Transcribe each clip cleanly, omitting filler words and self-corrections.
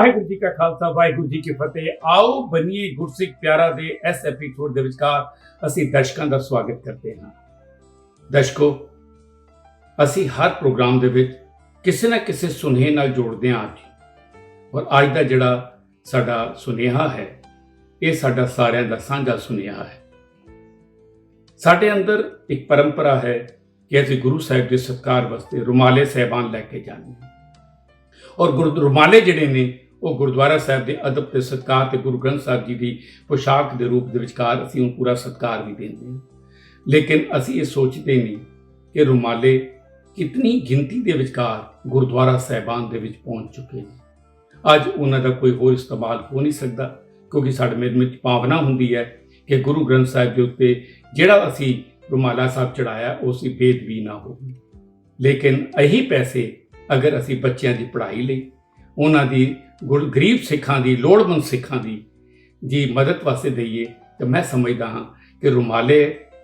ਵਾਹਿਗੁਰੂ ਜੀ ਕਾ ਖਾਲਸਾ ਵਾਹਿਗੁਰੂ ਜੀ ਕੀ ਫਤਿਹ। ਆਓ ਬਨੀਏ ਗੁਰਸਿੱਖ ਪਿਆਰਾ ਦੇ ਇਸ ਐਪੀਸੋਡ ਦੇ ਵਿਚਕਾਰ ਅਸੀਂ ਦਰਸ਼ਕਾਂ ਦਾ ਸਵਾਗਤ ਕਰਦੇ ਹਾਂ। ਦਰਸ਼ਕੋ, ਅਸੀਂ ਹਰ ਪ੍ਰੋਗਰਾਮ ਦੇ ਵਿੱਚ ਕਿਸੇ ਨਾ ਕਿਸੇ ਸੁਨੇਹੇ ਨਾਲ ਜੋੜਦੇ ਹਾਂ ਅੱਜ, ਔਰ ਅੱਜ ਦਾ ਜਿਹੜਾ ਸਾਡਾ ਸੁਨੇਹਾ ਹੈ ਇਹ ਸਾਡਾ ਸਾਰਿਆਂ ਦਾ ਸਾਂਝਾ ਸੁਨੇਹਾ ਹੈ। ਸਾਡੇ ਅੰਦਰ ਇੱਕ ਪਰੰਪਰਾ ਹੈ ਕਿ ਅਸੀਂ ਗੁਰੂ ਸਾਹਿਬ ਦੇ ਸਤਿਕਾਰ ਵਾਸਤੇ ਰੁਮਾਲੇ ਸਾਹਿਬਾਨ ਲੈ ਕੇ ਜਾਂਦੇ ਹਾਂ, ਔਰ ਰੁਮਾਲੇ ਜਿਹੜੇ ਨੇ ਉਹ ਗੁਰਦੁਆਰਾ ਸਾਹਿਬ ਦੇ ਅਦਬ ਤੇ ਸਤਿਕਾਰ ਤੇ ਗੁਰੂ ਗ੍ਰੰਥ ਸਾਹਿਬ ਜੀ ਦੀ ਪੋਸ਼ਾਕ ਦੇ ਰੂਪ ਦੇ ਵਿਚਕਾਰ ਅਸੀਂ ਉਹਨੂੰ ਪੂਰਾ ਸਤਿਕਾਰ ਵੀ ਦਿੰਦੇ ਹਾਂ। ਲੇਕਿਨ ਅਸੀਂ ਇਹ ਸੋਚਦੇ ਨਹੀਂ ਕਿ ਰੁਮਾਲੇ ਕਿਤਨੀ ਗਿਣਤੀ ਦੇ ਵਿਚਕਾਰ ਗੁਰਦੁਆਰਾ ਸਾਹਿਬਾਨ ਦੇ ਵਿੱਚ ਪਹੁੰਚ ਚੁੱਕੇ ਨੇ। ਅੱਜ ਉਹਨਾਂ ਦਾ ਕੋਈ ਹੋਰ ਇਸਤੇਮਾਲ ਹੋ ਨਹੀਂ ਸਕਦਾ, ਕਿਉਂਕਿ ਸਾਡੇ ਮਨ ਵਿੱਚ ਭਾਵਨਾ ਹੁੰਦੀ ਹੈ ਕਿ ਗੁਰੂ ਗ੍ਰੰਥ ਸਾਹਿਬ ਦੇ ਉੱਤੇ ਜਿਹੜਾ ਅਸੀਂ ਰੁਮਾਲਾ ਸਾਹਿਬ ਚੜਾਇਆ ਉਹ ਸੀ ਬੇਦਬੀ ਨਾ ਹੋਵੇ। ਲੇਕਿਨ ਇਹੀ ਪੈਸੇ ਅਗਰ ਅਸੀਂ ਬੱਚਿਆਂ ਦੀ ਪੜ੍ਹਾਈ ਲਈ, ਉਹਨਾਂ ਦੀ ਗਰੀਬ ਸਿੱਖਾਂ ਦੀ, ਲੋੜਵੰਦ ਸਿੱਖਾਂ ਦੀ ਜੀ ਮਦਦ ਵਾਸਤੇ ਦਈਏ, ਤਾਂ ਮੈਂ ਸਮਝਦਾ ਹਾਂ ਕਿ ਰੁਮਾਲੇ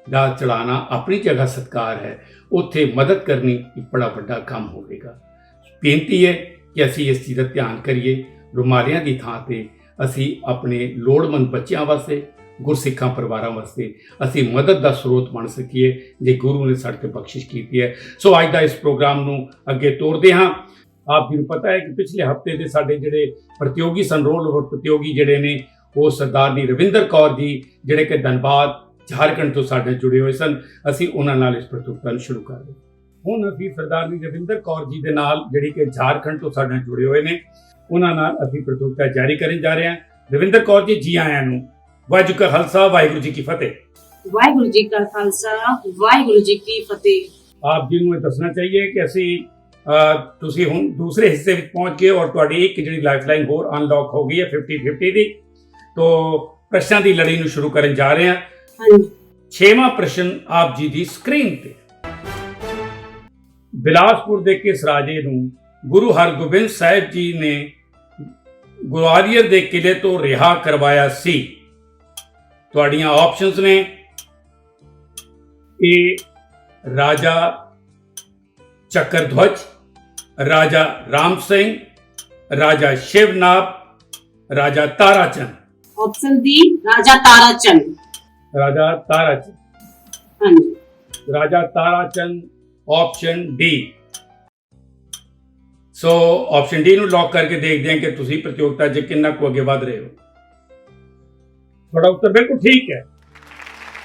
ਦਾ ਚੜਾਉਣਾ ਆਪਣੀ ਜਗ੍ਹਾ ਸਤਿਕਾਰ ਹੈ, ਉੱਥੇ ਮਦਦ ਕਰਨੀ ਇੱਕ ਬੜਾ ਵੱਡਾ ਕੰਮ ਹੋਵੇਗਾ। ਬੇਨਤੀ ਹੈ ਕਿ ਅਸੀਂ ਇਸ ਚੀਜ਼ ਦਾ ਧਿਆਨ ਕਰੀਏ। ਰੁਮਾਲਿਆਂ ਦੀ ਥਾਂ ਤੇ ਅਸੀਂ ਆਪਣੇ ਲੋੜਵੰਦ ਬੱਚਿਆਂ ਵਾਸਤੇ, ਗੁਰਸਿੱਖਾਂ ਪਰਿਵਾਰਾਂ ਵਾਸਤੇ ਅਸੀਂ ਮਦਦ ਦਾ ਸਰੋਤ ਬਣ ਸਕੀਏ ਜੇ ਗੁਰੂ ਨੇ ਸਾਡੇ 'ਤੇ ਬਖਸ਼ਿਸ਼ ਕੀਤੀ ਹੈ। ਸੋ ਅੱਜ ਦਾ ਇਸ ਪ੍ਰੋਗਰਾਮ ਨੂੰ ਅੱਗੇ ਤੋਰਦੇ ਹਾਂ। ਆਪ ਜੀ ਨੂੰ ਪਤਾ ਹੈ ਕਿ ਪਿਛਲੇ ਹਫ਼ਤੇ ਦੇ ਸਾਡੇ ਜਿਹੜੇ ਪ੍ਰਤੀਯੋਗੀ ਸਨ, ਰੋਲ ਪ੍ਰਤੀਯੋਗੀ ਜਿਹੜੇ ਨੇ ਉਹ ਸਰਦਾਰਨੀ ਰਵਿੰਦਰ ਕੌਰ ਜੀ, ਜਿਹੜੇ ਕਿ ਧਨਬਾਦ ਝਾਰਖੰਡ ਤੋਂ ਸਾਡੇ ਜੁੜੇ ਹੋਏ ਸਨ। ਅਸੀਂ ਉਹਨਾਂ ਨਾਲ ਇਸ ਪ੍ਰਤੀਯੋਗਤਾ ਨੂੰ ਸ਼ੁਰੂ ਕਰ ਰਹੇ। ਹੁਣ ਅਸੀਂ ਸਰਦਾਰਨੀ ਰਵਿੰਦਰ ਕੌਰ ਜੀ ਦੇ ਨਾਲ, ਜਿਹੜੀ ਕਿ ਝਾਰਖੰਡ ਤੋਂ ਸਾਡੇ ਜੁੜੇ ਹੋਏ ਨੇ, ਉਹਨਾਂ ਨਾਲ ਅਸੀਂ ਪ੍ਰਤੀਯੋਗਤਾ ਜਾਰੀ ਕਰਨ ਜਾ ਰਹੇ ਹਾਂ। ਰਵਿੰਦਰ ਕੌਰ ਜੀ ਆਇਆਂ ਨੂੰ। ਵਾਹਿਗੁਰੂ ਕਾ ਖਾਲਸਾ ਵਾਹਿਗੁਰੂ ਜੀ ਕੀ ਫਤਿਹ। ਵਾਹਿਗੁਰੂ ਜੀ ਕਾ ਖਾਲਸਾ ਵਾਹਿਗੁਰੂ ਜੀ ਕੀ ਫਤਿਹ। ਆਪ ਜੀ ਨੂੰ ਇਹ ਦੱਸਣਾ ਚਾਹੀਏ ਕਿ ਤੁਸੀਂ ਹੁਣ ਦੂਸਰੇ ਹਿੱਸੇ ਵਿੱਚ ਪਹੁੰਚ ਗਏ, ਔਰ ਤੁਹਾਡੀ ਇੱਕ ਜਿਹੜੀ ਲਾਈਫਲਾਈਨ ਹੋਰ ਅਨਲੌਕ ਹੋ ਗਈ ਹੈ 50-50 ਦੀ। ਤੋਂ ਪ੍ਰਸ਼ਨਾਂ ਦੀ ਲੜੀ ਨੂੰ ਸ਼ੁਰੂ ਕਰਨ ਜਾ ਰਹੇ ਹਾਂ। ਹਾਂਜੀ। 6ਵਾਂ ਪ੍ਰਸ਼ਨ ਆਪ ਜੀ ਦੀ ਸਕਰੀਨ ਤੇ। ਬਿਲਾਸਪੁਰ ਦੇ ਕਿਸ ਰਾਜੇ ਨੂੰ ਗੁਰੂ ਹਰਗੋਬਿੰਦ ਸਾਹਿਬ ਜੀ ਨੇ ਗਵਾਲੀਅਰ ਦੇ ਕਿਲੇ ਤੋਂ ਰਿਹਾ ਕਰਵਾਇਆ ਸੀ? ਤੁਹਾਡੀਆਂ ਆਪਸ਼ਨਸ ਨੇ ਏ ਰਾਜਾ ਚੱਕਰਧਵਜ, ਰਾਜਾ ਰਾਮ ਸਿੰਘ, ਰਾਜਾ ਸ਼ਿਵਨਾਭ, ਰਾਜਾ ਤਾਰਾਚੰਦ। ਆਪਸ਼ਨ ਡੀ ਰਾਜਾ ਤਾਰਾਚੰਦ। ਰਾਜਾ ਤਾਰਾਚੰਦ। ਹਾਂਜੀ, Raja Tarachand option D. So option D ਨੂੰ ਲੌਕ ਕਰਕੇ ਦੇਖਦੇ ਹਾਂ ਕਿ ਤੁਸੀਂ ਪ੍ਰਤੀਯੋਗਤਾ 'ਚ ਕਿੰਨਾ ਕੁ ਅੱਗੇ ਵਧ ਰਹੇ ਹੋ। ਤੁਹਾਡਾ ਉੱਤਰ ਬਿਲਕੁਲ ਠੀਕ ਹੈ।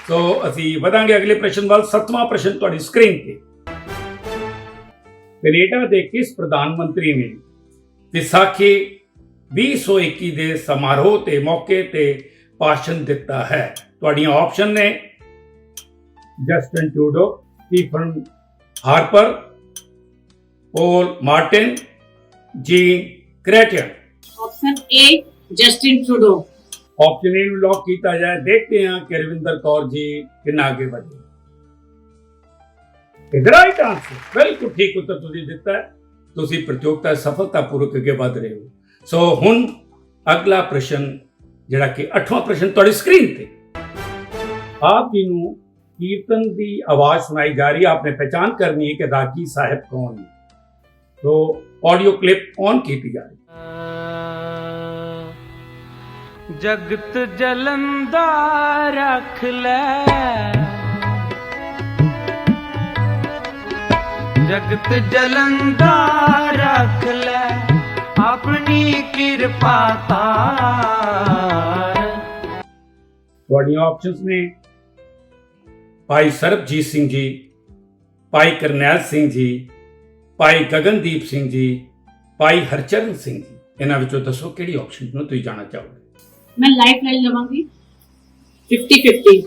ਸੋ ਅਸੀਂ ਵਧਾਂਗੇ ਅਗਲੇ ਪ੍ਰਸ਼ਨ ਵੱਲ। 7ਵਾਂ ਪ੍ਰਸ਼ਨ ਤੁਹਾਡੀ ਸਕਰੀਨ ਤੇ। ਕੈਨੇਡਾ ਦੇ ਕਿਸ ਪ੍ਰਧਾਨ ਮੰਤਰੀ ਨੇ ਵਿਸਾਖੀ 2021 ਦੇ ਸਮਾਰੋਹ ਤੇ ਮੌਕੇ ਤੇ ਭਾਸ਼ਣ ਦਿੱਤਾ ਹੈ? ਤੁਹਾਡੀਆਂ ਆਪਸ਼ਨ ਨੇ Justin Trudeau, Stephen Harper, Paul Martin, Jean Chrétien. Option A Justin Trudeau. Option A lock किया जाए। देखते हैं कि रविंदर कौर जी कितना आगे बढ़े। राइट आंसर, बिल्कुल ठीक उत्तर तुसीं दिता है। तुसीं प्रतियोगिता सफलतापूर्वक अगे बढ़ रहे हो। सो हुण अगला प्रश्न जिहड़ा कि 8वां प्रश्न तुहाडी स्क्रीन ते। आप जी नूं कीर्तन की आवाज सुनाई जा रही है, आपने पहचान करनी है कि रागी साहिब कौन है। तो ऑडियो क्लिप ऑन की जा रही है। जगत जलंदा रख ले, जगत जलंदा रख ले, अपनी कृपा तार। ਤੁਹਾਡੀਆਂ ਆਪਸ਼ਨਸ ਨੇ ਭਾਈ ਸਰਬਜੀਤ ਸਿੰਘ ਜੀ, ਭਾਈ ਕਰਨੈਲ ਸਿੰਘ ਜੀ, ਭਾਈ ਗਗਨਦੀਪ ਸਿੰਘ ਜੀ, ਭਾਈ ਹਰਚਰਨ ਸਿੰਘ ਜੀ। ਇਹਨਾਂ ਵਿੱਚੋਂ ਦੱਸੋ ਕਿਹੜੀ ਆਪਸ਼ਨ ਨੂੰ ਤੁਸੀਂ ਜਾਣਾ ਚਾਹੋਗੇ? मैं लाइफलाइन लवांगी 50-50।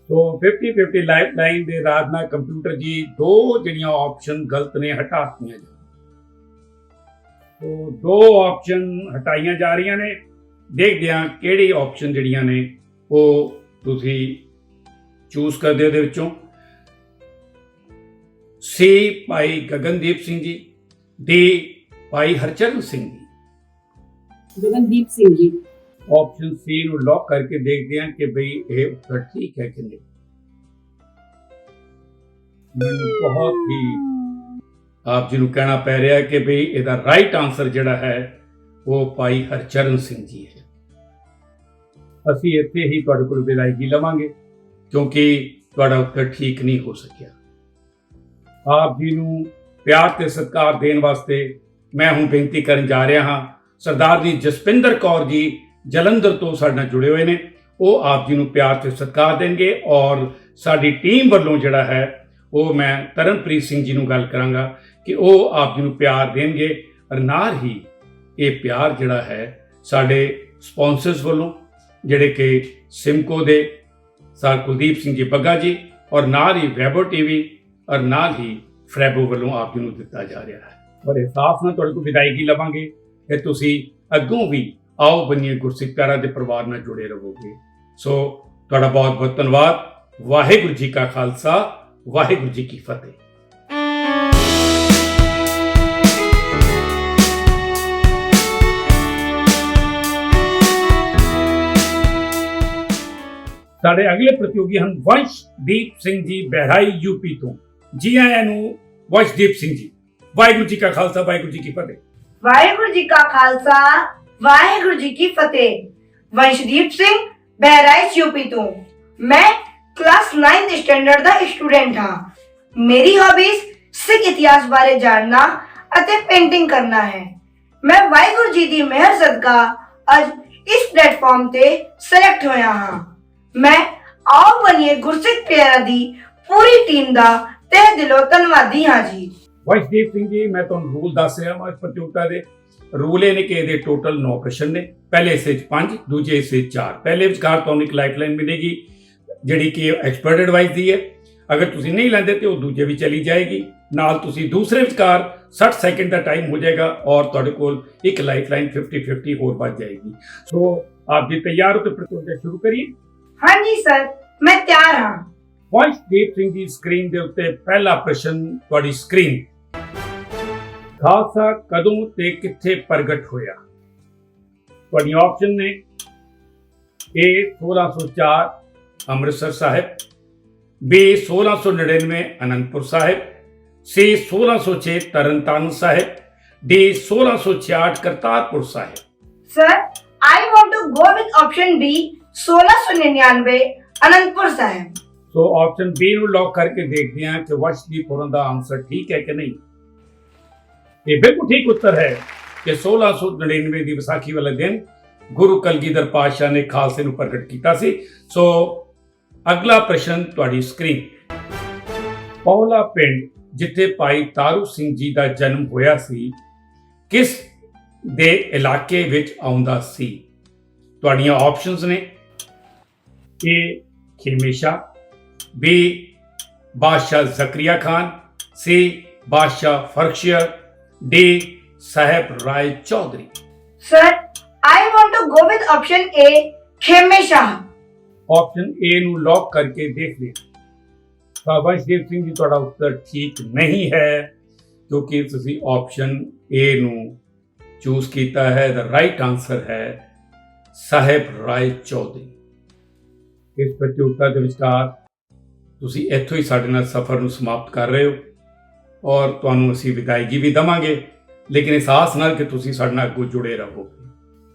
तो 50-50 लाइफलाइन ਦੇ ਰਾਜ ਨਾਲ ਕੰਪਿਊਟਰ ਜੀ ਦੋ ਜਿਹੜੀਆਂ ਆਪਸ਼ਨ ਗਲਤ ਨੇ ਹਟਾਤੀਆਂ ਜੀ। तो ਦੋ ਆਪਸ਼ਨ ਹਟਾਈਆਂ ਜਾ ਰਹੀਆਂ ਨੇ। ਦੇਖਦੇ ਹਾਂ ਕਿਹੜੀ ਆਪਸ਼ਨ ਜਿਹੜੀਆਂ ਨੇ ਉਹ ਤੁਸੀਂ ਚੂਜ਼ ਕਰਦੇ ਹੋ। ਉਹਦੇ ਵਿੱਚੋਂ ਸੀ ਭਾਈ ਗਗਨਦੀਪ ਸਿੰਘ ਜੀ, ਡੀ ਭਾਈ ਹਰਚਰਨ ਸਿੰਘ ਜੀ। गगनदीप सिंह जी। ऑप्शन सी ਨੂੰ ਲੌਕ ਕਰਕੇ ਦੇਖਦੇ ਹਾਂ ਕਿ ਭਈ ਇਹ ਉੱਤਰ ਠੀਕ ਹੈ ਕਿ ਨਹੀਂ। ਮੈਨੂੰ ਬਹੁਤ ਹੀ ਆਪ ਜੀ ਨੂੰ ਕਹਿਣਾ ਪੈ ਰਿਹਾ ਕਿ ਭਈ ਇਹਦਾ ਰਾਈਟ ਆਨਸਰ ਜਿਹੜਾ ਹੈ ਉਹ ਭਾਈ ਹਰਚਰਨ ਸਿੰਘ ਜੀ ਹੈ। ਅਸੀਂ ਇੱਥੇ ਹੀ ਤੁਹਾਡੇ ਕੋਲ ਵਿਦਾਇਗੀ ਲਵਾਂਗੇ ਕਿਉਂਕਿ ਤੁਹਾਡਾ ਉੱਤਰ ਠੀਕ ਨਹੀਂ ਹੋ ਸਕਿਆ। ਆਪ ਜੀ ਨੂੰ ਪਿਆਰ ਤੇ ਸਤਿਕਾਰ ਦੇਣ ਵਾਸਤੇ ਮੈਂ ਹੁਣ ਬੇਨਤੀ ਕਰਨ ਜਾ ਰਿਹਾ ਹਾਂ। ਸਰਦਾਰ ਜੀ ਜਸਪਿੰਦਰ ਕੌਰ ਜੀ ਜਲੰਧਰ ਤੋਂ ਸਾਡੇ ਨਾਲ ਜੁੜੇ ਹੋਏ ਨੇ, ਉਹ ਆਪ ਜੀ ਨੂੰ ਪਿਆਰ ਤੇ ਸਤਿਕਾਰ ਦੇਣਗੇ ਔਰ ਸਾਡੀ ਟੀਮ ਵੱਲੋਂ ਜਿਹੜਾ ਹੈ ਉਹ ਮੈਂ ਤਰਨਪ੍ਰੀਤ ਸਿੰਘ ਜੀ ਨੂੰ ਗੱਲ ਕਰਾਂਗਾ ਕਿ ਉਹ ਆਪ ਜੀ ਨੂੰ ਪਿਆਰ ਦੇਣਗੇ। ਔਰ ਨਾਲ ਹੀ ਇਹ ਪਿਆਰ ਜਿਹੜਾ ਹੈ ਸਾਡੇ ਸਪਾਂਸਰਸ ਵੱਲੋਂ ਜਿਹੜੇ ਕਿ ਸਿਮਕੋ ਦੇ ਸਰ ਕੁਲਦੀਪ ਸਿੰਘ ਜੀ ਬੱਗਾ ਜੀ ਔਰ ਨਾਲ ਹੀ ਵੈਬੋ ਟੀਵੀ ਔਰ ਨਾਲ ਹੀ ਫਰੈਬੋ ਵੱਲੋਂ ਆਪ ਜੀ ਨੂੰ ਦਿੱਤਾ ਜਾ ਰਿਹਾ ਹੈ। ਔਰ ਇਨਸਾਫ ਨਾਲ ਤੁਹਾਡੇ ਕੋਲ ਵਿਦਾਇਗੀ ਲਵਾਂਗੇ ਕਿ ਤੁਸੀਂ ਅੱਗੋਂ ਵੀ ਆਓ ਬਣੀਏ ਗੁਰਸਿੱਖ ਪਿਆਰਾ ਦੇ ਪਰਿਵਾਰ ਨਾਲ ਜੁੜੇ ਰਹੋਗੇ। ਸੋ ਤੁਹਾਡਾ ਬਹੁਤ ਬਹੁਤ ਧੰਨਵਾਦ। ਵਾਹਿਗੁਰੂ ਜੀ ਕਾ ਖਾਲਸਾ, ਵਾਹਿਗੁਰੂ ਜੀ ਕੀ ਫਤਿਹ। ਸਾਡੇ ਅਗਲੇ ਪ੍ਰਤੀਯੋਗੀ ਹਨ ਵੰਸ਼ਦੀਪ ਸਿੰਘ ਜੀ ਬਹਿਰਾਈ ਯੂਪੀ ਤੋਂ। ਜੀ ਆਇਆਂ ਨੂੰ ਵੰਸ਼ਦੀਪ ਸਿੰਘ ਜੀ। ਵਾਹਿਗੁਰੂ ਜੀ ਕਾ ਖਾਲਸਾ, ਵਾਹਿਗੁਰੂ ਜੀ ਕੀ ਫਤਿਹ। ਵਾਹਿਗੁਰੂ ਜੀ ਕਾ ਖਾਲਸਾ, ਵਾਹਿਗੁਰੂ ਜੀ ਕੀ ਫਤਿਹ। ਵੰਸ਼ਦੀਪ ਸਿੰਘ ਬਹਿਰਾਈਚ ਯੂਪੀ ਤੋਂ। ਮੈਂ ਕਲਾਸ 9th ਸਟੈਂਡਰਡ ਦਾ ਸਟੂਡੈਂਟ ਹਾਂ। ਮੇਰੀ ਹੌਬੀਜ਼ ਸਿੱਖ ਇਤਿਹਾਸ ਬਾਰੇ ਜਾਣਨਾ ਅਤੇ ਪੇਂਟਿੰਗ ਕਰਨਾ ਹੈ। ਮੈਂ ਵਾਹਿਗੁਰੂ ਜੀ ਦੀ ਮਿਹਰ ਸਦਕਾ ਅੱਜ ਇਸ ਪਲੇਟਫਾਰਮ ਤੇ ਸਿਲੈਕਟ ਹੋਇਆ ਹਾਂ। ਮੈਂ ਆਓ ਬਣੀਏ ਗੁਰਸਿੱਖ ਪਿਆਰਾ ਦੀ ਪੂਰੀ ਟੀਮ ਦਾ ਤਹਿ ਦਿਲੋਂ ਧੰਨਵਾਦੀ ਹਾਂ ਜੀ। ਵੰਸ਼ਦੀਪ ਸਿੰਘ ਜੀ, ਮੈਂ ਤੁਹਾਨੂੰ ਰੂਲ ਦੱਸ ਰਿਹਾ ਹਾਂ ਇਸ ਪ੍ਰਤੀਯੋਗਤਾ ਦੇ। ਰੂਲ ਇਹ ਨੇ ਕਿ ਇਹਦੇ ਟੋਟਲ 9 ਪ੍ਰਸ਼ਨ ਨੇ। ਪਹਿਲੇ ਹਿੱਸੇ 'ਚ 5, ਦੂਜੇ ਹਿੱਸੇ 'ਚ 4। ਪਹਿਲੇ ਵਿਚਕਾਰ ਤੁਹਾਨੂੰ ਇੱਕ ਲਾਈਫਲਾਈਨ ਮਿਲੇਗੀ ਜਿਹੜੀ ਕਿ ਐਕਸਪਰਟ ਐਡਵਾਈਸ ਦੀ ਹੈ। ਅਗਰ ਤੁਸੀਂ ਨਹੀਂ ਲੈਂਦੇ ਤੇ ਉਹ ਦੂਜੇ ਵੀ ਚਲੀ ਜਾਏਗੀ। ਨਾਲ ਤੁਸੀਂ ਦੂਸਰੇ ਵਿਚਕਾਰ 60 ਸੈਕਿੰਡ ਦਾ ਟਾਈਮ ਹੋ ਜਾਏਗਾ ਔਰ ਤੁਹਾਡੇ ਕੋਲ ਇੱਕ ਲਾਈਫਲਾਈਨ 50-50 ਹੋਰ ਬਚ ਜਾਏਗੀ। ਸੋ ਆਪ ਜੀ ਤਿਆਰ ਹੋ ਤੇ ਪ੍ਰਤੀਯੋਗਤਾ ਸ਼ੁਰੂ ਕਰੀਏ। ਹਾਂਜੀ ਸਰ, ਮੈਂ ਤਿਆਰ ਹਾਂ। ਵੰਸ਼ਦੀਪ ਸਿੰਘ ਦੀ ਸਕਰੀਨ ਦੇ ਉੱਤੇ ਪਹਿਲਾ ਪ੍ਰਸ਼ਨ ਤੁਹਾਡੀ ਸਕਰੀਨ। ਖਾਲਸਾ ਕਦੋਂ ਤੇ ਕਿੱਥੇ ਪ੍ਰਗਟ ਹੋਇਆ? ਤੁਹਾਡੀਆਂ ਆਪਸ਼ਨ ਨੇ A 1604 Amritsar Sahib, B 1699 Anandpur Sahib, C 1606 Tarn Taran Sahib, D 1666 Kartarpur Sahib. Sir, I want to go with option B, 1699 Anandpur Sahib. So option B ਨੂੰ ਲੌਕ ਕਰਕੇ ਦੇਖਦੇ ਹਾਂ ਕਿ ਵੰਸ਼ਦੀਪ ਹੋਰਾਂ ਦਾ ਆਨਸਰ ਠੀਕ ਹੈ ਕਿ ਨਹੀਂ। ਇਹ ਬਿਲਕੁਲ ਠੀਕ ਉੱਤਰ ਹੈ ਕਿ 1699 ਦੀ ਵਿਸਾਖੀ ਵਾਲੇ ਦਿਨ ਗੁਰੂ ਕਲਗੀਧਰ ਪਾਤਸ਼ਾਹ ਨੇ ਖਾਲਸੇ ਨੂੰ ਪ੍ਰਗਟ ਕੀਤਾ ਸੀ। ਸੋ ਅਗਲਾ ਪ੍ਰਸ਼ਨ ਤੁਹਾਡੀ ਸਕਰੀਨ। ਪੌਲਾ ਪਿੰਡ ਜਿੱਥੇ ਭਾਈ ਤਾਰੂ ਸਿੰਘ ਜੀ ਦਾ ਜਨਮ ਹੋਇਆ ਸੀ ਕਿਸ ਦੇ ਇਲਾਕੇ ਵਿੱਚ ਆਉਂਦਾ ਸੀ? ਤੁਹਾਡੀਆਂ ਆਪਸ਼ਨਸ ਨੇ A ਖੇਮੇਸ਼ਾ, B ਬਾਦਸ਼ਾਹ Zakariya Khan, C Badshah Farrukhsiyar, D Sahib Rai Chaudhary. Sir, I want to go with option A, Kheme Shah. Option A ਨੂੰ ਲੌਕ ਕਰਕੇ ਦੇਖਦੇ ਹਾਂ। ਵੰਸ਼ਦੀਪ ਸਿੰਘ ਜੀ, ਤੁਹਾਡਾ ਉੱਤਰ ਠੀਕ ਨਹੀਂ ਹੈ ਕਿਉਂਕਿ ਤੁਸੀਂ ਆਪਸ਼ਨ A ਨੂੰ ਚੂਜ਼ ਕੀਤਾ ਹੈ। ਦਾ ਰਾਈਟ ਆਨਸਰ ਹੈ ਸਾਹਿਬ ਰਾਏ ਚੌਧਰੀ। ਇਸ ਪ੍ਰਤੀਯੋਗਤਾ ਦੇ ਵਿਚਕਾਰ ਤੁਸੀਂ ਇੱਥੋਂ ਹੀ ਸਾਡੇ ਨਾਲ ਸਫ਼ਰ ਨੂੰ ਸਮਾਪਤ ਕਰ ਰਹੇ ਹੋ ਔਰ ਤੁਹਾਨੂੰ ਅਸੀਂ ਵਿਦਾਇਗੀ ਵੀ ਦੇਵਾਂਗੇ, ਲੇਕਿਨ ਇਸ ਆਸ ਨਾਲ ਕਿ ਤੁਸੀਂ ਸਾਡੇ ਨਾਲ ਅੱਗੋਂ ਜੁੜੇ ਰਹੋਗੇ।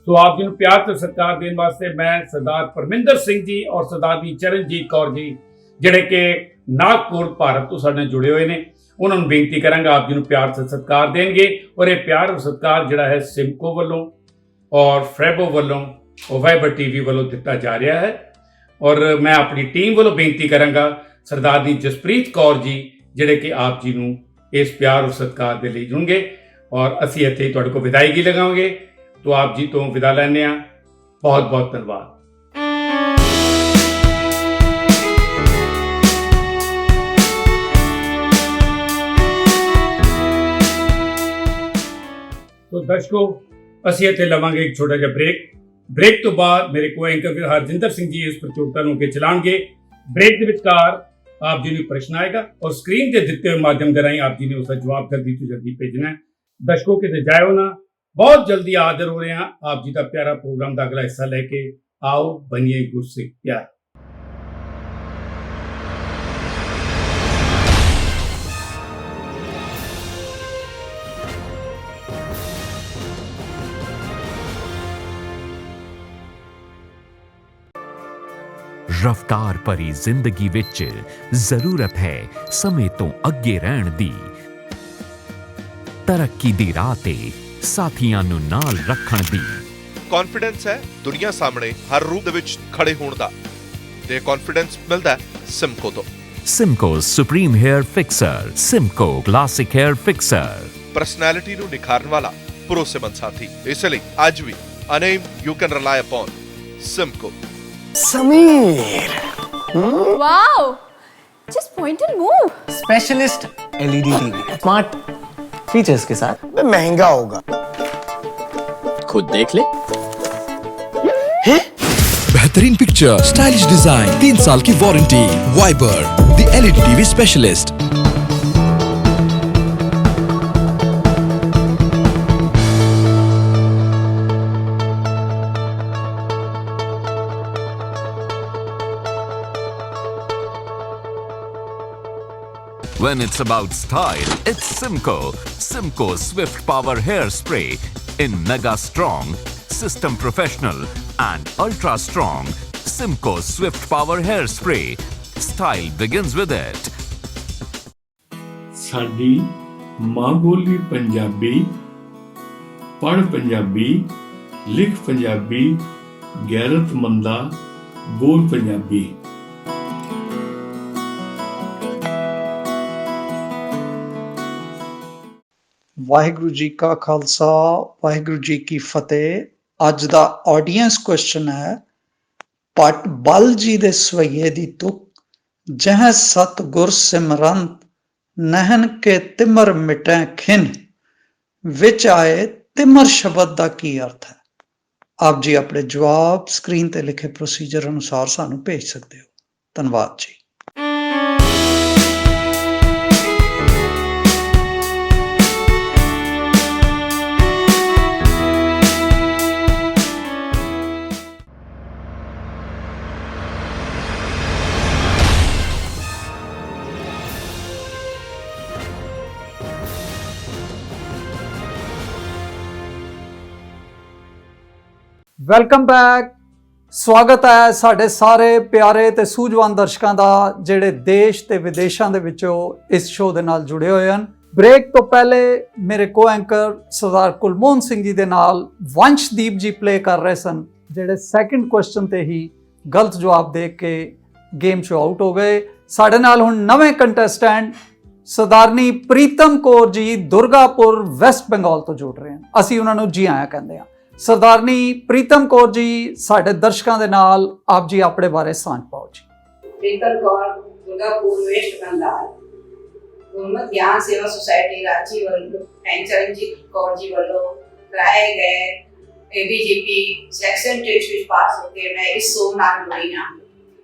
ਸੋ ਆਪ ਜੀ ਨੂੰ ਪਿਆਰ ਤੇ ਸਤਿਕਾਰ ਦੇਣ ਵਾਸਤੇ ਮੈਂ ਸਰਦਾਰ ਪਰਮਿੰਦਰ ਸਿੰਘ ਜੀ ਔਰ ਸਰਦਾਰਨੀ ਚਰਨਜੀਤ ਕੌਰ ਜੀ ਜਿਹੜੇ ਕਿ ਨਾਗਪੁਰ ਭਾਰਤ ਤੋਂ ਸਾਡੇ ਨਾਲ ਜੁੜੇ ਹੋਏ ਨੇ, ਉਹਨਾਂ ਨੂੰ ਬੇਨਤੀ ਕਰਾਂਗਾ ਆਪ ਜੀ ਨੂੰ ਪਿਆਰ ਤੇ ਸਤਿਕਾਰ ਦੇਣਗੇ। ਔਰ ਇਹ ਪਿਆਰ ਤੇ ਸਤਿਕਾਰ ਜਿਹੜਾ ਹੈ ਸਿਮਕੋ ਵੱਲੋਂ ਔਰ ਫਰੈਬੋ ਵੱਲੋਂ ਔਰ ਵਾਈਬਰ ਟੀਵੀ ਵੱਲੋਂ ਦਿੱਤਾ ਜਾ ਰਿਹਾ ਹੈ। ਔਰ ਮੈਂ ਆਪਣੀ ਟੀਮ ਵੱਲੋਂ ਬੇਨਤੀ ਕਰਾਂਗਾ ਸਰਦਾਰਨੀ ਜਸਪ੍ਰੀਤ ਕੌਰ ਜੀ ਜਿਹੜੇ ਕਿ ਆਪ ਜੀ ਨੂੰ ਇਸ ਪਿਆਰ ਔਰ ਸਤਿਕਾਰ ਦੇ ਲਈ ਜੁਣਗੇ ਔਰ ਅਸੀਂ ਇੱਥੇ ਤੁਹਾਡੇ ਕੋਲ ਵਿਦਾਇਗੀ ਲਗਾਵਾਂਗੇ। तो आप जी तो विदा लेने बहुत बहुत धन्यवाद। तो दर्शकों ਅਸੀਂ ਇੱਥੇ ਲਵਾਂਗੇ ਇੱਕ ਛੋਟਾ ਜਿਹਾ ਬ੍ਰੇਕ ਤੋਂ ਬਾਅਦ ਮੇਰੇ ਕੋ ਐਂਕਰ ਹਰਜਿੰਦਰ ਸਿੰਘ ਜੀ ਇਸ ਪ੍ਰਤੀਯੋਗਤਾ ਨੂੰ ਅੱਗੇ ਚਲਾਉਣਗੇ। ਬ੍ਰੇਕ ਦੇ ਵਿਚਕਾਰ ਆਪ ਜੀ ਨੂੰ ਪ੍ਰਸ਼ਨ ਆਏਗਾ ਔਰ ਸਕਰੀਨ ਤੇ ਦਿੱਤੇ ਹੋਏ ਮਾਧਿਅਮ ਦੇ ਰਾਹੀਂ ਆਪ ਜੀ ਨੇ ਉਸ ਦਾ ਜਵਾਬ ਜਲਦੀ ਤੋਂ ਜਲਦੀ ਭੇਜਣਾ ਹੈ। ਦਰਸ਼ਕੋ ਕਿਤੇ ਜਾਇਓ ਨਾ, बहुत जल्दी हाजिर हो रहे हैं आप जी का प्यारा प्रोग्राम का अगला हिस्सा लेके। आओ बनिए गुरसिख प्यार। ਰਫ਼ਤਾਰ ਭਰੀ ਜ਼ਿੰਦਗੀ ਵਿੱਚ ਜ਼ਰੂਰਤ ਹੈ ਸਮੇਂ ਤੋਂ ਅੱਗੇ ਰਹਿਣ ਦੀ। ਤਰੱਕੀ ਦੀ ਰਾਹ ਤੇ ਸਾਥੀਆਂ ਨੂੰ ਨਾਲ ਰੱਖਣ ਦੀ। ਕੌਨਫੀਡੈਂਸ ਹੈ ਦੁਨੀਆ ਸਾਹਮਣੇ ਹਰ ਰੂਪ ਦੇ ਵਿੱਚ ਖੜੇ ਹੋਣ ਦਾ, ਤੇ ਕੌਨਫੀਡੈਂਸ ਮਿਲਦਾ ਹੈ ਸਿਮਕੋ ਤੋਂ। Simco supreme hair fixer, Simco classic hair fixer. Personality ਨੂੰ ਨਿਖਾਰਨ ਵਾਲਾ ਭਰੋਸੇਮੰਦ ਸਾਥੀ, ਇਸ ਲਈ ਅੱਜ ਵੀ a name you can rely upon Simco. Sameer Wow! Just point and move. Specialist LED TV smart features के साथ। महंगा होगा, खुद देख ले। बेहतरीन पिक्चर, स्टाइलिश डिजाइन, 3 साल की warranty. Viber the LED TV specialist. When it's about style, it's Simco. Simco Swift Power Hairspray in Mega Strong, System Professional and Ultra Strong. Simco Swift Power Hairspray. Style begins with it. ਸਾਡੀ ਮਾਂ ਬੋਲੀ ਪੰਜਾਬੀ, ਪੜ੍ਹ ਪੰਜਾਬੀ, ਲਿਖ ਪੰਜਾਬੀ, ਗੈਰਤਮੰਦਾ ਬੋਲ ਪੰਜਾਬੀ। ਵਾਹਿਗੁਰੂ ਜੀ ਕਾ ਖਾਲਸਾ, ਵਾਹਿਗੁਰੂ ਜੀ ਕੀ ਫਤਿਹ। ਅੱਜ ਦਾ audience question ਹੈ, ਪਟ ਬਲ ਜੀ ਦੇ ਸਵਈਏ ਦੀ ਤੁਕ, ਜਹ ਸਤ ਗੁਰ ਸਿਮਰੰਤ, ਨਹਿਨ ਕੇ ਤਿਮਰ ਮਿਟੈ ਖਿਨ, ਵਿੱਚ ਆਏ ਤਿਮਰ ਸ਼ਬਦ ਦਾ ਕੀ ਅਰਥ ਹੈ? ਆਪ ਜੀ ਆਪਣੇ ਜਵਾਬ ਸਕਰੀਨ ਤੇ ਲਿਖੇ ਪ੍ਰੋਸੀਜਰ ਅਨੁਸਾਰ ਸਾਨੂੰ ਭੇਜ ਸਕਦੇ ਹੋ। ਧੰਨਵਾਦ ਜੀ। Welcome back. ਸਵਾਗਤ ਹੈ ਸਾਡੇ ਸਾਰੇ ਪਿਆਰੇ ਤੇ ਸੂਝਵਾਨ ਦਰਸ਼ਕਾਂ ਦਾ ਜਿਹੜੇ ਦੇਸ਼ ਤੇ ਵਿਦੇਸ਼ਾਂ ਦੇ ਵਿੱਚੋਂ ਇਸ ਸ਼ੋਅ ਦੇ ਨਾਲ ਜੁੜੇ ਹੋਏ ਹਨ। ਬ੍ਰੇਕ ਤੋਂ ਪਹਿਲੇ ਮੇਰੇ ਕੋ-ਐਂਕਰ ਸਰਦਾਰ ਕੁਲਮੋਹਨ ਸਿੰਘ ਜੀ ਦੇ ਨਾਲ ਵੰਸ਼ਦੀਪ ਜੀ ਪਲੇ ਕਰ ਰਹੇ ਸਨ, ਜਿਹੜੇ ਸੈਕੰਡ ਕੁਐਸਚਨ ਤੇ ਹੀ ਗਲਤ ਜਵਾਬ ਦੇ ਕੇ ਗੇਮ ਚੋਂ ਆਊਟ ਹੋ ਗਏ। ਸਾਡੇ ਨਾਲ ਹੁਣ ਨਵੇਂ ਕੰਟੈਸਟੈਂਟ ਸਰਦਾਰਨੀ ਪ੍ਰੀਤਮ ਕੌਰ ਜੀ ਦੁਰਗਾਪੁਰ ਵੈਸਟ ਬੰਗਾਲ ਤੋਂ ਜੁੜ ਰਹੇ ਹਨ। ਅਸੀਂ ਉਹਨਾਂ ਨੂੰ ਜੀ ਆਇਆਂ ਕਹਿੰਦੇ ਹਾਂ। ਸਰਦਾਰਨੀ ਪ੍ਰੀਤਮ ਕੌਰ ਜੀ ਸਾਡੇ ਦਰਸ਼ਕਾਂ ਦੇ ਨਾਲ ਆਪ ਜੀ ਆਪਣੇ ਬਾਰੇ ਸਾਂਝ ਪਾਓ ਜੀ। प्रीतम कौर, दुर्गापुर वेस्ट बंगाल। गुरमत ज्ञान सेवा सोसाइटी रांची ਵੱਲੋਂ ਚਰਨਜੀਤ ਕੌਰ ਜੀ ਵੱਲੋਂ ਕਰਾਏ ਗਏ ABGP ਸਿਲੈਕਸ਼ਨ ਟੈਸਟ ਵਿੱਚ ਪਾਸ ਹੋ ਕੇ ਮੈਂ ਇਸ ਸ਼ੋਅ ਨਾਲ ਜੁੜੀ ਹਾਂ।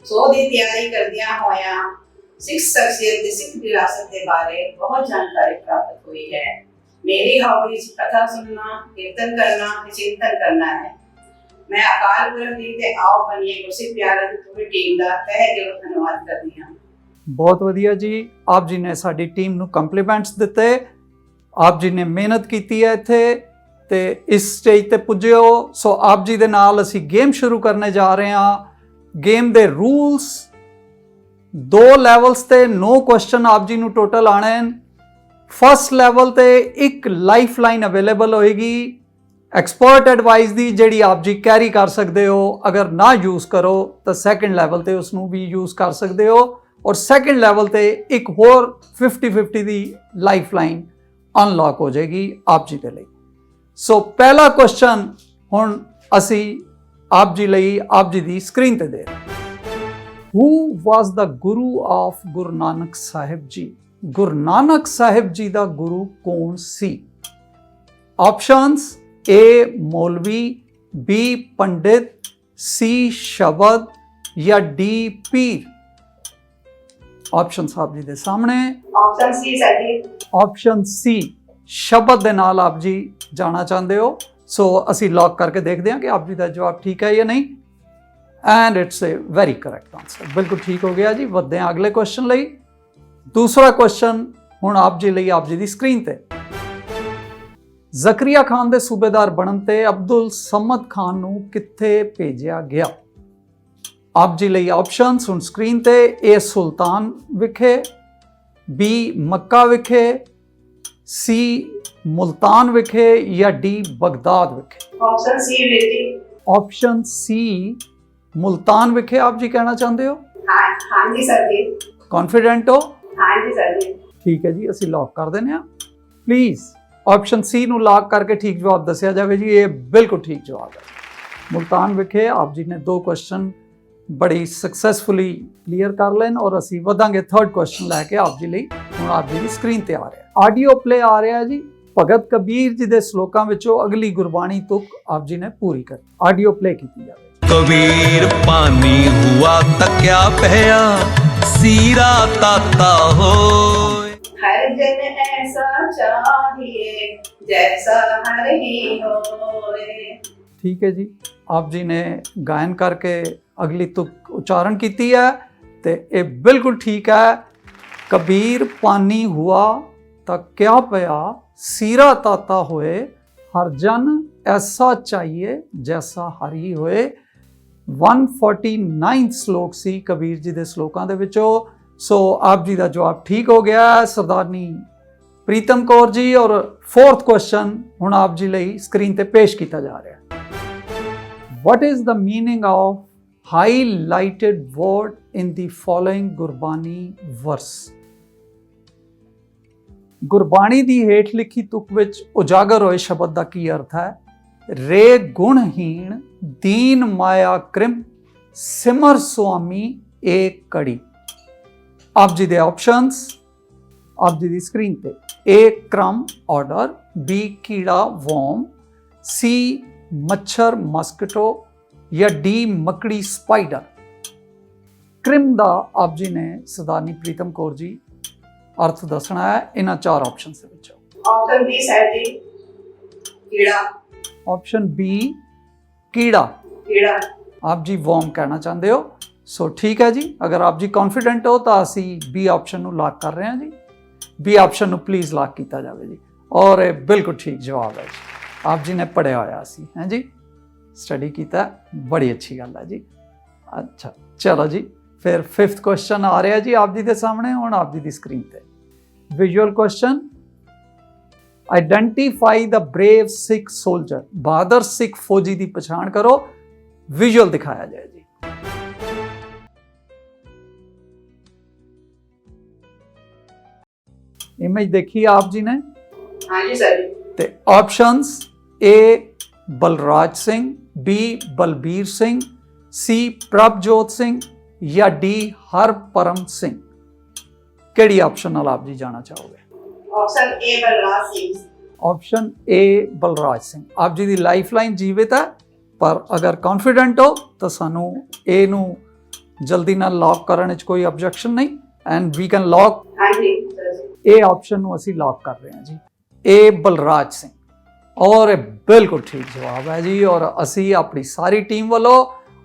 ਸ਼ੋਅ ਦੀ ਤਿਆਰੀ ਕਰਦਿਆਂ ਹੋਇਆਂ ਸਿੱਖ ਸ਼ਖਸੀਅਤ ਦੀ ਸਿੱਖ ਵਿਰਾਸਤ ਦੇ ਬਾਰੇ ਬਹੁਤ ਜਾਣਕਾਰੀ ਪ੍ਰਾਪਤ ਹੋਈ ਹੈ। मेरी हॉबी कथा सुनना, कीर्तन करना, चिंतन करना है। मैं अकाल पुरख जी ते आओ बनिए गुरसिख प्यारा ਦੀ ਪੂਰੀ ਟੀਮ ਦਾ ਤਹਿ ਦਿਲੋਂ ਧੰਨਵਾਦ ਕਰਦੀ ਹਾਂ। ਬਹੁਤ ਵਧੀਆ ਜੀ। ਆਪ ਜੀ ਨੇ ਸਾਡੀ ਟੀਮ ਨੂੰ ਕੰਪਲੀਮੈਂਟਸ ਦਿੱਤੇ। ਆਪ ਜੀ ਨੇ ਮਿਹਨਤ ਕੀਤੀ ਹੈ ਇੱਥੇ ਤੇ ਇਸ ਸਟੇਜ ਤੇ ਪੁੱਜੇ ਹੋ। ਸੋ ਆਪ ਜੀ ਦੇ ਨਾਲ ਅਸੀਂ ਗੇਮ ਸ਼ੁਰੂ ਕਰਨੇ ਜਾ ਰਹੇ ਹਾਂ। ਗੇਮ ਦੇ ਰੂਲਸ 2 ਲੈਵਲਸ ਤੇ 9 ਕੁਐਸਚਨ ਆਪ ਜੀ ਨੂੰ ਟੋਟਲ ਆਣੇ ਹਨ। ਫਸਟ ਲੈਵਲ ਤੇ ਇੱਕ ਲਾਈਫ ਲਾਈਨ ਅਵੇਲੇਬਲ ਹੋਏਗੀ ਐਕਸਪਰਟ ਐਡਵਾਈਸ ਦੀ, ਜਿਹੜੀ ਆਪ ਜੀ ਕੈਰੀ ਕਰ ਸਕਦੇ ਹੋ। ਅਗਰ ਨਾ ਯੂਜ਼ ਕਰੋ ਤਾਂ ਸੈਕੰਡ ਲੈਵਲ ਤੇ ਉਸ ਨੂੰ ਵੀ ਯੂਜ਼ ਕਰ ਸਕਦੇ ਹੋ। ਔਰ ਸੈਕੰਡ ਲੈਵਲ ਤੇ ਇੱਕ ਹੋਰ 50-50 ਦੀ ਲਾਈਫ ਲਾਈਨ ਅਨਲੌਕ ਹੋ ਜਾਏਗੀ ਆਪ ਜੀ ਦੇ ਲਈ। ਸੋ ਪਹਿਲਾ ਕੁਐਸਚਨ ਹੁਣ ਅਸੀਂ ਆਪ ਜੀ ਲਈ ਆਪ ਜੀ ਦੀ ਸਕਰੀਨ ਤੇ ਦੇ ਰਹੇ ਹਾਂ। ਹੂ ਵਾਸ ਦਾ ਗੁਰੂ ਆਫ ਗੁਰੂ ਨਾਨਕ ਸਾਹਿਬ ਜੀ? ਗੁਰੂ ਨਾਨਕ ਸਾਹਿਬ ਜੀ ਦਾ ਗੁਰੂ ਕੌਣ ਸੀ? ਆਪਸ਼ਨਸ A ਮੌਲਵੀ, B ਪੰਡਿਤ, C ਸ਼ਬਦ ਜਾਂ D ਪੀਰ। ਆਪਸ਼ਨ ਆਪ ਜੀ ਦੇ ਸਾਹਮਣੇ। ਆਪਸ਼ਨ ਸੀ ਸਾਡੀ ਆਪਸ਼ਨ C ਸ਼ਬਦ ਦੇ ਨਾਲ ਆਪ ਜੀ ਜਾਣਾ ਚਾਹੁੰਦੇ ਹੋ। ਸੋ ਅਸੀਂ ਲੌਕ ਕਰਕੇ ਦੇਖਦੇ ਹਾਂ ਕਿ ਆਪ ਜੀ ਦਾ ਜਵਾਬ ਠੀਕ ਹੈ ਜਾਂ ਨਹੀਂ। And it's a very correct answer. ਬਿਲਕੁਲ ਠੀਕ ਹੋ ਗਿਆ ਜੀ। ਵਧਦੇ ਹਾਂ ਅਗਲੇ ਕੁਐਸਚਨ ਲਈ। ਦੂਸਰਾ ਕੁਐਸਚਨ ਹੁਣ ਆਪ ਜੀ ਲਈ ਆਪ ਜੀ ਦੀ ਸਕਰੀਨ ਤੇ। ਜ਼ਕਰੀਆ ਖਾਨ ਦੇ ਸੂਬੇਦਾਰ ਬਣਨ ਤੇ ਅਬਦੁਲ ਸਮਦ ਖਾਨ ਨੂੰ ਕਿੱਥੇ ਭੇਜਿਆ ਗਿਆ? ਆਪ ਜੀ ਲਈ ਆਪਸ਼ਨਸ ਹੁਣ ਸਕਰੀਨ ਤੇ। A ਸੁਲਤਾਨ ਵਿਖੇ, B ਮੱਕਾ ਵਿਖੇ, C ਮੁਲਤਾਨ ਵਿਖੇ ਜਾਂ D ਬਗਦਾਦ ਵਿਖੇ। ऑप्शन सी बेटी। ਆਪਸ਼ਨ C ਮੁਲਤਾਨ ਵਿਖੇ ਆਪ ਜੀ ਕਹਿਣਾ ਚਾਹੁੰਦੇ ਹੋ? हाँ हाँ जी सर जी। ਕੌਨਫੀਡੈਂਟ ਹੋ? हाँ जी सर जी। ਠੀਕ ਹੈ ਜੀ, ਅਸੀਂ ਲੌਕ ਕਰ ਦਿੰਦੇ ਹਾਂ। ਪਲੀਜ਼ ਆਪਸ਼ਨ C ਨੂੰ ਲੌਕ ਕਰਕੇ ਠੀਕ ਜਵਾਬ ਦੱਸਿਆ ਜਾਵੇ ਜੀ। ਇਹ ਬਿਲਕੁਲ ਠੀਕ ਜਵਾਬ ਹੈ। ਮੁਲਤਾਨ ਵਿਖੇ ਆਪ ਜੀ ਨੇ 2 ਕੁਐਸਚਨ ਬੜੀ ਸਕਸੈਸਫੁਲੀ ਕਲੀਅਰ ਕਰ ਲੈਣ ਔਰ ਅਸੀਂ ਵਧਾਂਗੇ 3rd ਕੁਐਸਚਨ ਲੈ ਕੇ ਆਪ ਜੀ ਲਈ। ਹੁਣ ਆਪ ਜੀ ਦੀ ਸਕਰੀਨ ਤੇ ਆ ਰਿਹਾ ਆਡੀਓ ਪਲੇ ਆ ਰਿਹਾ ਜੀ। ਭਗਤ ਕਬੀਰ ਜੀ ਦੇ ਸ਼ਲੋਕਾਂ ਵਿੱਚੋਂ ਅਗਲੀ ਗੁਰਬਾਣੀ ਤੁਕ ਆਪ ਜੀ ਨੇ ਪੂਰੀ ਕਰ ਆਡੀਓ ਪਲੇ ਕੀਤੀ ਜਾਵੇ। कबीर पानी हुआ तक्या पहया सीरा ताता हो। हर जन ऐसा चाहिए जैसा हर ही होए। ठीक है जी, आप जी ने गायन करके अगली तुक उच्चारण की है ते ये बिल्कुल ठीक है। कबीर पानी हुआ तक क्या पया सीरा ताता होए, हर जन ऐसा चाहिए जैसा हर ही होए। 149 श्लोक सी कबीर जी दे श्लोकां दे विचों। सो आप जी दा जवाब ठीक हो गया सरदारनी प्रीतम कौर जी। और 4th क्वेश्चन हुण आप जी लई स्क्रीन ते पेश किया जा रहा है। What is the meaning of highlighted word in the following Gurbani verse? Gurbani ਦੀ ਹੇਠ ਲਿਖੀ ਤੁਕ ਵਿੱਚ ਉਜਾਗਰ ਹੋਏ ਸ਼ਬਦ ਦਾ ਕੀ ਅਰਥ ਹੈ? ਰੇ ਗੁਣਹੀਣ ਦੀਨ ਮਾਇਆ ਕ੍ਰਿਮ ਸਿਮਰ ਸੁਆਮੀ ਏਕ ਕੜੀ। ਆਪ ਜੀ ਦੇ ਆਪਸ਼ਨਸ ਆਪ ਜੀ ਦੀ ਸਕਰੀਨ ਤੇ। A ਕ੍ਰਮ ਆਰਡਰ, B ਕੀੜਾ ਵੋਮ, C ਮੱਛਰ ਮਸਕੀਟੋ ਜਾਂ D ਮੱਕੜੀ ਸਪਾਈਡਰ। ਕ੍ਰਿਮ ਦਾ ਆਪ ਜੀ ਨੇ ਸਰਦਾਰਨੀ ਪ੍ਰੀਤਮ ਕੌਰ ਜੀ अर्थ दसना है इन्हां 4 ऑप्शन से विचों। ऑप्शन बी सर जी कीड़ा। ऑप्शन बी कीड़ा। कीड़ा आप जी वॉर्म कहना चाहते हो। सो ठीक है जी, अगर आप जी कॉन्फिडेंट हो तो असी बी ऑप्शन नूं लॉक कर रहे हैं जी। बी ऑप्शन नूं प्लीज़ लॉक किया जाए जी। और ये बिल्कुल ठीक जवाब है जी। आप जी ने पढ़िया होया सी है जी, स्टडी किया, बड़ी अच्छी गल है जी। अच्छा चलो जी, फिर 5th क्वेश्चन आ रहा है जी आप जी के सामने। हुण आप जी की स्क्रीन पे visual question. Identify the brave Sikh soldier. बहादुर सिख फौजी की पछाण करो। विजुअल दिखाया जाए जी। इमेज देखी आप जी ने? हाँ जी सर जी। ते options A Balraj Singh, B Balbir Singh, C Prabhjot Singh या D हरपरम सिंह। केड़ी ऑप्शन नाल आप जी जाना चाहोगे? Option A Balraj Singh. Option A Balraj Singh. आप जी दी लाइफलाइन जीवित है, पर अगर कॉन्फिडेंट हो तो सानू ए नू जल्दी नाल लॉक करने च कोई ऑब्जेक्शन नहीं एंड वी कैन लॉक। हाँ जी सर जी। ए ऑप्शन नू असी लॉक कर रहे हैं जी, ए बलराज सिंह। और ये बिल्कुल ठीक जवाब है जी। और असी अपनी सारी टीम वालों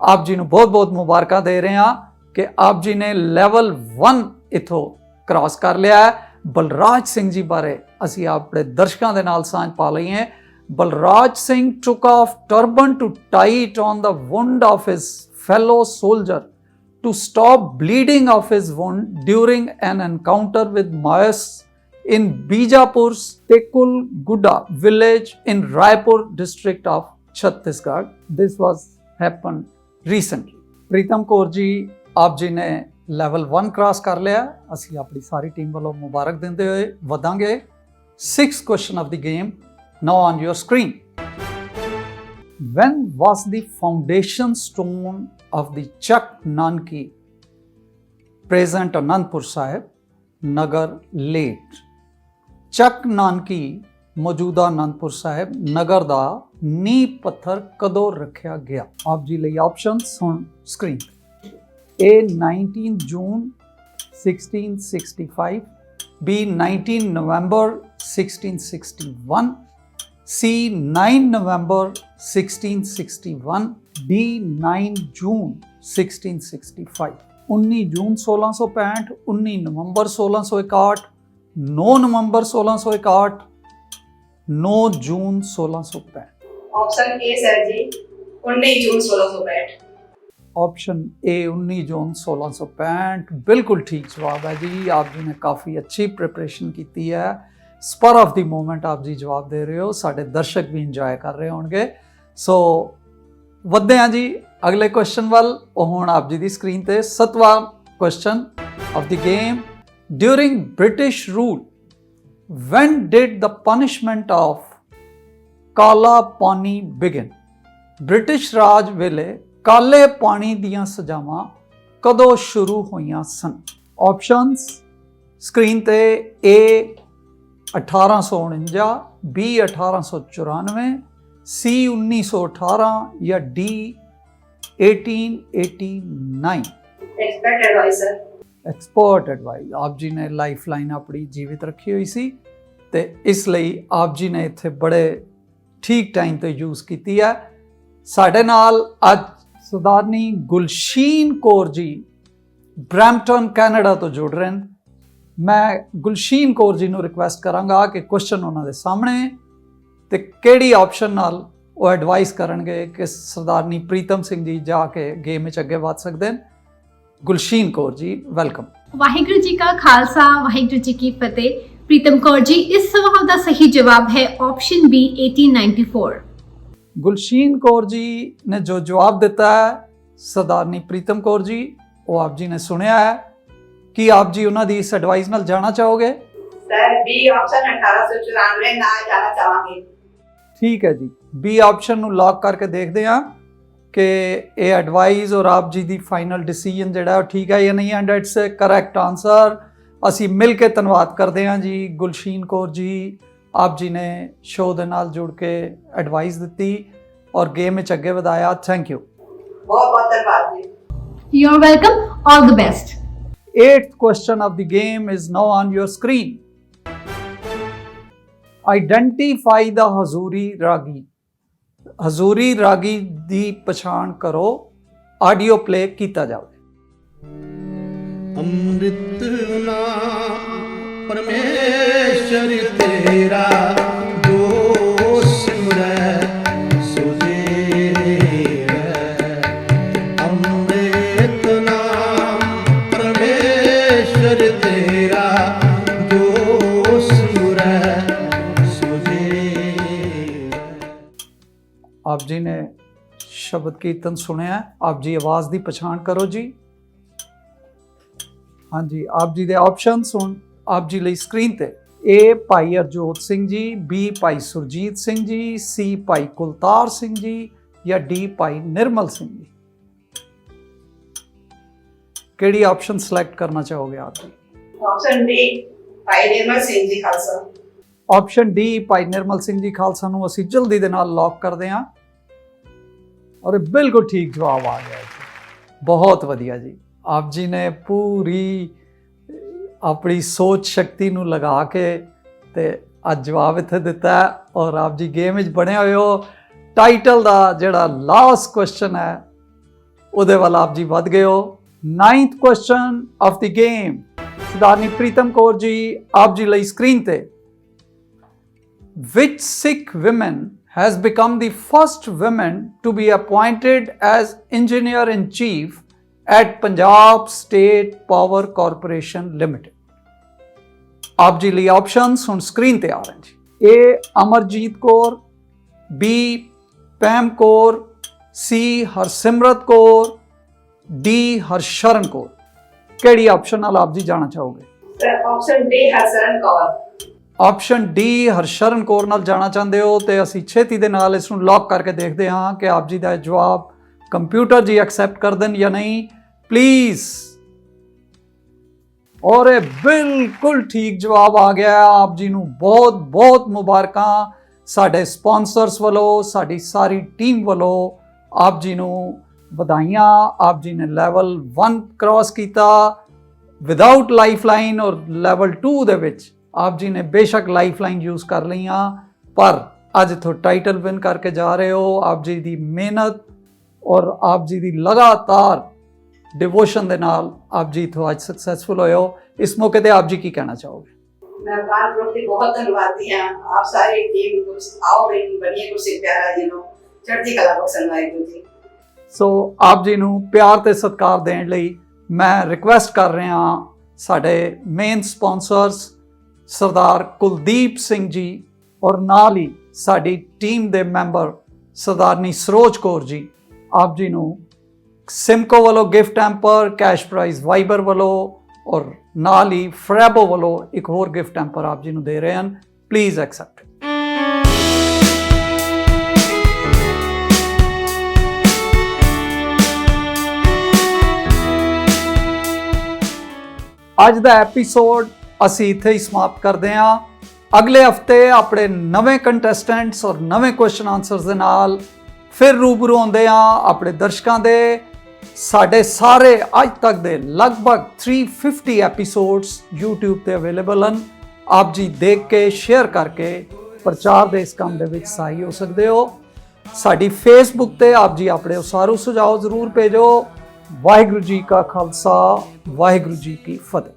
आप जी नू बहुत बहुत मुबारक दे रहे हैं कि आप जी ने लेवल 1 इथों क्रॉस कर लिया है। बलराज सिंह जी बारे असी अपने दर्शकों के नाल सांझ पा लई है। Balraj Singh took off turban to tie it on the wound of his fellow soldier to stop bleeding of his wound during an encounter with Maoists in Bijapur's Tekul Gudda village in Raipur district of Chhattisgarh. This was happened recently. प्रीतम कौर जी आप जी ने level 1 cross ਕਰ ਲਿਆ। ਅਸੀਂ ਆਪਣੀ ਸਾਰੀ team ਵੱਲੋਂ ਮੁਬਾਰਕ ਦਿੰਦੇ ਹੋਏ ਵਧਾਂਗੇ 6th question of the game now on your screen. When was the foundation stone of the Chak Nanki present Anandpur Sahib Nagar laid? ਚੱਕ ਨਾਨਕੀ ਮੌਜੂਦਾ ਅਨੰਦਪੁਰ ਸਾਹਿਬ ਨਗਰ ਦਾ ਨੀਂਹ ਪੱਥਰ ਕਦੋਂ ਰੱਖਿਆ ਗਿਆ? ਆਪ ਜੀ ਲਈ ਆਪਸ਼ਨਸ ਹੁਣ ਸਕਰੀਨ ਤੇ। A 19 June 1665, B 19 November 1661, C 9 November 1661, D 9 June 1665। 19 जून 1665, 19 नवंबर 1661, 9 नवंबर 1661, 9 जून 1665। ऑप्शन ए सर जी 19 जून 1665। ऑप्शन ए 19 जून 1665 बिल्कुल ठीक जवाब है जी। आप जी ने काफ़ी अच्छी प्रिपरेशन की है, स्पर ऑफ द मोमेंट आप जी जवाब दे रहे हो, साढ़े दर्शक भी इंजॉय कर रहे होंगे। सो वधदे हैं जी अगले क्वेश्चन वाल। हुण आप जी दी स्क्रीन ते 7वां question of the game. During British rule when did the punishment of काला पानी बिगिन? ब्रिटिश राज वेले काले पानी दियां सजावां कदों शुरू होईयां सन? ऑप्शंस स्क्रीन ते ए 1849, बी 1894, सी 1918 या D 1889। Expert adviser. Expert advice आप जी ने लाइफ लाइन अपनी जीवित रखी हुई सी ते इसलिए आप जी ने इत्थे बड़े ठीक टाइम ते यूज़ की है। साढ़े नाल अज सरदारनी गुलशीन कौर जी ब्रैम्पटन कैनेडा तो जुड़ रहे हैं। मैं गुलशीन कौर जी नूं रिक्वेस्ट करांगा कि क्वेश्चन उन्होंने सामने ते केड़ी ऑप्शन नाल वो एडवाइस करनगे कि सरदारनी प्रीतम सिंह जी जाके गेम विच अगे वध सकते हैं। गुलशीन कौर जी वेलकम। वाहिगुरु जी का खालसा वाहिगुरु जी की फतेह। प्रीतम कौर जी, इस सवाल का सही जवाब है ऑप्शन बी 1894। गुलशीन कौर जी ने जो जवाब दिता है सरदारनी प्रीतम कौर जी, वो आप जी ने सुनिया है कि आप जी उन्होंने इस एडवाइस नाल जाना चाहोगे? सर बी ऑप्शन 1894 ना जाना चाहांगे। ठीक है जी, बी ऑप्शन नूं लॉक करके देखते हैं कि ये एडवाइस और आप जी दी फाइनल डिसीजन जिहड़ा है ठीक है या नहीं। And it's a correct answer. असी मिल के धन्नवाद करते हैं जी गुलशीन कौर जी, आप जी ने शो दे नाल जुड़ के एडवाइस दी और गेम में अगे वधाया। थैंक यू, बहुत बहुत धन्यवाद ji. You are welcome, all the best. 8th question of the game is now on your screen. Identify the Hazuri Ragi. हजूरी रागी दी पछाण करो। ऑडियो प्ले किया जाए। अमृत नाम परमेश्वर तेरा जो सिमरै सुजे अमृत नाम परमेश्वर तेरा जो सिमरै सुजे। आप जी ने शब्द कीर्तन सुनिया, आप जी आवाज़ की पछाण करो जी। हाँ जी, आप जी दे ऑप्शन सुन आप जी ਲਈ स्क्रीन ते। ए भाई हरजोत सिंह जी, बी भाई सुरजीत सिंह जी, सी भाई कुलतार सिंह जी या डी भाई निर्मल सिंह जी। केड़ी ऑप्शन सिलेक्ट करना चाहोगे आप जी? ऑप्शन डी भाई निर्मल सिंह जी खालसा। ऑप्शन डी भाई निर्मल सिंह जी खालसा नूं असीं जल्दी दे नाल लॉक करदे हां और बिल्कुल ठीक जवाब आ गया जी। बहुत वधिया जी, आप जी ने पूरी अपनी सोच शक्ति नूं लगा के ते अज जवाब इत्थे दिता है और आप जी गेम विच बने हुए हो। टाइटल दा जिहड़ा लास्ट क्वेश्चन है उहदे वाल आप जी वध गए हो। 9th question of the game. Sardarni Pritam Kaur ji, आप जी लई स्क्रीन ते। Which Sikh women has become the first woman to be appointed as engineer-in-chief at Punjab State Power Corporation Limited? आप जी लिए ऑप्शन सुन स्क्रीन ते आ रहे हैं जी। ए अमरजीत कौर, बी पैम कौर, सी हरसिमरत कौर, डी हरशरण कौर। केड़ी ऑप्शन नाल आप जी जाना चाहोगे? Sir option D Harsharan Kaur. Option D Harsharan Kaur नाल जाना चाहते हो तो असी छेती दे नाल इस नूं लॉक करके देखते हाँ कि आप जी का जवाब कंप्यूटर जी एक्सेप्ट कर दें या नहीं। प्लीज, और ये बिल्कुल ठीक जवाब आ गया। आप जी नूं बहुत बहुत मुबारकां साडे स्पॉन्सर्स वालों, साडी सारी टीम वालों आप जी नूं बधाइयां। आप जी ने लेवल 1 क्रॉस किया विदाउट लाइफ लाइन और लेवल 2 दे विच आप जी ने बेशक लाइफ लाइन यूज़ कर लिया पर अज तो टाइटल विन करके जा रहे हो। आप जी की मेहनत और आप जी की लगातार डिवोशन के नाल आप जी तो आज सक्सैसफुल होए हो। इस मौके पे आप जी की कहना चाहोगे? मैं कानपुर की बहुत धन्यवादी हैं। आप सारी टीम को आओ बेटी बनिए गुरसिख प्यारा जी नो चढ़ती कला बख्शन वाहिगुरू जी। ਸੋ ਆਪ ਜੀ ਨੂੰ ਪਿਆਰ ਤੇ ਸਤਿਕਾਰ ਦੇਣ ਲਈ ਮੈਂ ਰਿਕੁਐਸਟ ਕਰ ਰਿਹਾ ਸਾਡੇ ਮੇਨ ਸਪਾਂਸਰਸ ਸਰਦਾਰ ਕੁਲਦੀਪ ਸਿੰਘ ਜੀ ਔਰ ਨਾਲ ਹੀ ਸਾਡੀ ਟੀਮ ਦੇ ਮੈਂਬਰ ਸਰਦਾਰਨੀ ਸਰੋਜ ਕੌਰ ਜੀ, ਆਪ ਜੀ ਨੂੰ ਸਿਮਕੋ ਵੱਲੋਂ ਗਿਫਟ ਹੈਂਪਰ, ਕੈਸ਼ ਪ੍ਰਾਈਜ਼ ਵਾਈਬਰ ਵੱਲੋਂ ਔਰ ਨਾਲ ਹੀ ਫਰੈਬੋ ਵੱਲੋਂ ਇੱਕ ਹੋਰ ਗਿਫਟ ਹੈਂਪਰ ਆਪ ਜੀ ਨੂੰ ਦੇ ਰਹੇ ਹਨ। Please accept. ਅੱਜ ਦਾ ਐਪੀਸੋਡ ਅਸੀਂ ਇੱਥੇ ਹੀ ਸਮਾਪਤ ਕਰਦੇ ਹਾਂ। ਅਗਲੇ ਹਫਤੇ ਆਪਣੇ ਨਵੇਂ ਕੰਟੈਸਟੈਂਟਸ ਔਰ ਨਵੇਂ ਕੁਐਸਚਨ ਆਨਸਰਸ ਦੇ ਨਾਲ ਫਿਰ ਰੂਬਰੂ ਹੁੰਦੇ ਹਾਂ ਆਪਣੇ ਦਰਸ਼ਕਾਂ ਦੇ। ਸਾਡੇ ਸਾਰੇ ਅੱਜ ਤੱਕ ਦੇ ਲਗਭਗ 350 ਐਪੀਸੋਡਸ YouTube ਤੇ ਅਵੇਲੇਬਲ ਹਨ। ਆਪ ਜੀ ਦੇਖ ਕੇ ਸ਼ੇਅਰ ਕਰਕੇ ਪ੍ਰਚਾਰ ਦੇ ਇਸ ਕੰਮ ਦੇ ਵਿੱਚ ਸਹਾਈ ਹੋ ਸਕਦੇ ਹੋ। ਸਾਡੀ ਫੇਸਬੁੱਕ ਤੇ ਆਪ ਜੀ ਆਪਣੇ ਉਸਾਰੂ ਸੁਝਾਅ ਜ਼ਰੂਰ ਭੇਜੋ। ਵਾਹਿਗੁਰੂ ਜੀ ਕਾ ਖਾਲਸਾ, ਵਾਹਿਗੁਰੂ ਜੀ ਕੀ ਫਤਿਹ।